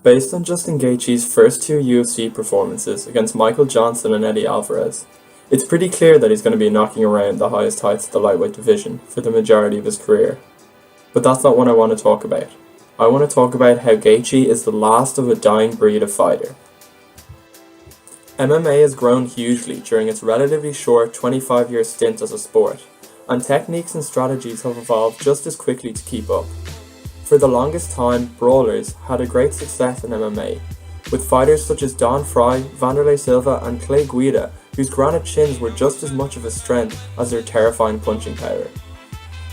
Based on Justin Gaethje's first two UFC performances against Michael Johnson and Eddie Alvarez, it's pretty clear that he's going to be knocking around the highest heights of the lightweight division for the majority of his career. But that's not what I want to talk about. I want to talk about how Gaethje is the last of a dying breed of fighter. MMA has grown hugely during its relatively short 25-year stint as a sport, and techniques and strategies have evolved just as quickly to keep up. For the longest time, brawlers had a great success in MMA, with fighters such as Don Fry, Vanderlei Silva and Clay Guida, whose granite chins were just as much of a strength as their terrifying punching power.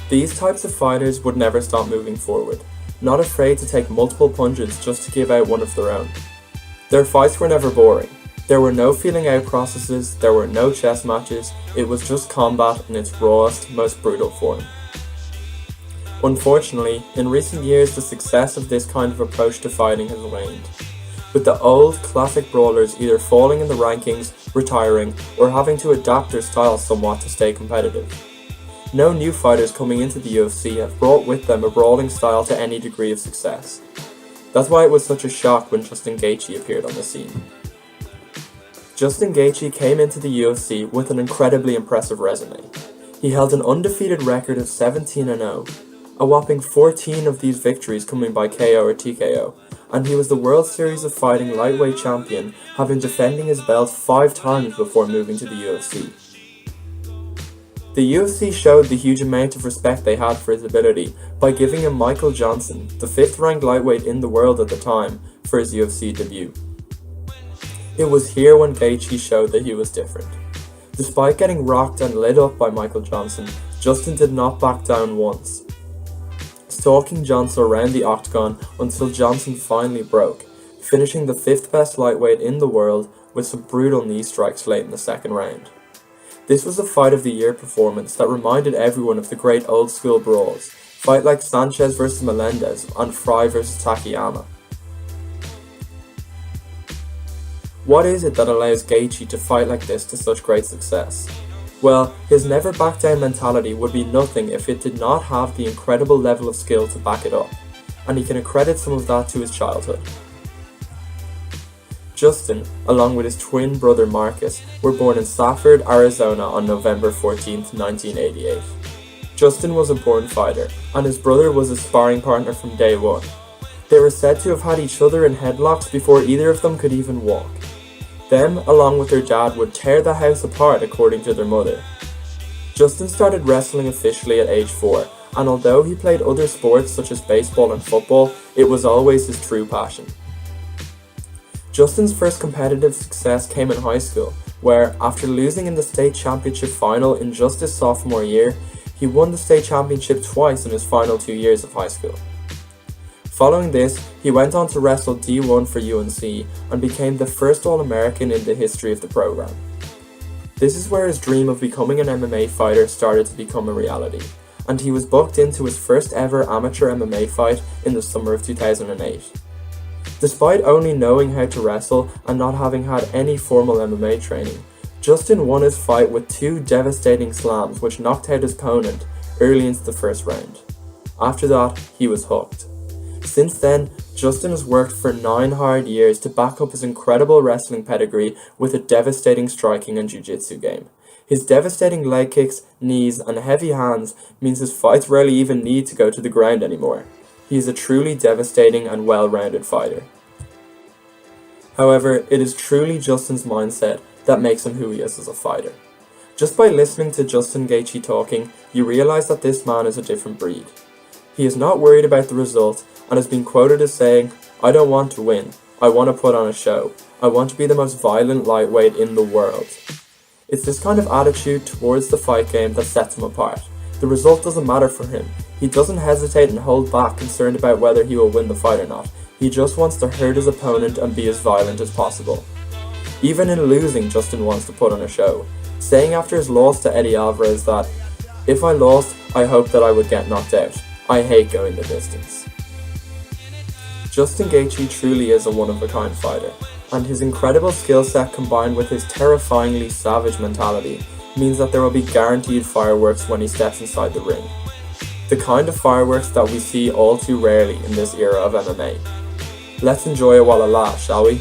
These types of fighters would never stop moving forward, not afraid to take multiple punches just to give out one of their own. Their fights were never boring. There were no feeling out processes, there were no chess matches, it was just combat in its rawest, most brutal form. Unfortunately, in recent years the success of this kind of approach to fighting has waned, with the old, classic brawlers either falling in the rankings, retiring, or having to adapt their style somewhat to stay competitive. No new fighters coming into the UFC have brought with them a brawling style to any degree of success. That's why it was such a shock when Justin Gaethje appeared on the scene. Justin Gaethje came into the UFC with an incredibly impressive resume. He held an undefeated record of 17-0, a whopping 14 of these victories coming by KO or TKO, and he was the World Series of Fighting lightweight champion, having defending his belt 5 times before moving to the UFC. The UFC showed the huge amount of respect they had for his ability by giving him Michael Johnson, the 5th ranked lightweight in the world at the time, for his UFC debut. It was here when Gaethje showed that he was different. Despite getting rocked and lit up by Michael Johnson, Justin did not back down once, stalking Johnson around the octagon until Johnson finally broke, finishing the 5th best lightweight in the world with some brutal knee strikes late in the second round. This was a fight of the year performance that reminded everyone of the great old school brawls, fight like Sanchez vs Melendez and Fry vs Takayama. What is it that allows Gaethje to fight like this to such great success? Well, his never back down mentality would be nothing if it did not have the incredible level of skill to back it up, and he can accredit some of that to his childhood. Justin, along with his twin brother Marcus, were born in Safford, Arizona on November 14, 1988. Justin was a born fighter, and his brother was his sparring partner from day one. They were said to have had each other in headlocks before either of them could even walk. Them, along with their dad, would tear the house apart according to their mother. Justin started wrestling officially at age 4, and although he played other sports such as baseball and football, it was always his true passion. Justin's first competitive success came in high school, where, after losing in the state championship final in just his sophomore year, he won the state championship twice in his final 2 years of high school. Following this, he went on to wrestle D1 for UNC and became the first All-American in the history of the program. This is where his dream of becoming an MMA fighter started to become a reality, and he was booked into his first ever amateur MMA fight in the summer of 2008. Despite only knowing how to wrestle and not having had any formal MMA training, Justin won his fight with 2 devastating slams which knocked out his opponent early into the first round. After that, he was hooked. Since then, Justin has worked for 9 hard years to back up his incredible wrestling pedigree with a devastating striking and jiu-jitsu game. His devastating leg kicks, knees, and heavy hands means his fights rarely even need to go to the ground anymore. He is a truly devastating and well-rounded fighter. However, it is truly Justin's mindset that makes him who he is as a fighter. Just by listening to Justin Gaethje talking, you realize that this man is a different breed. He is not worried about the result and has been quoted as saying, "I don't want to win, I want to put on a show. I want to be the most violent lightweight in the world." It's this kind of attitude towards the fight game that sets him apart. The result doesn't matter for him. He doesn't hesitate and hold back concerned about whether he will win the fight or not. He just wants to hurt his opponent and be as violent as possible. Even in losing, Justin wants to put on a show, saying after his loss to Eddie Alvarez that, "If I lost, I hope that I would get knocked out. I hate going the distance." Justin Gaethje truly is a one-of-a-kind fighter, and his incredible skill set combined with his terrifyingly savage mentality means that there will be guaranteed fireworks when he steps inside the ring. The kind of fireworks that we see all too rarely in this era of MMA. Let's enjoy it while it lasts, shall we?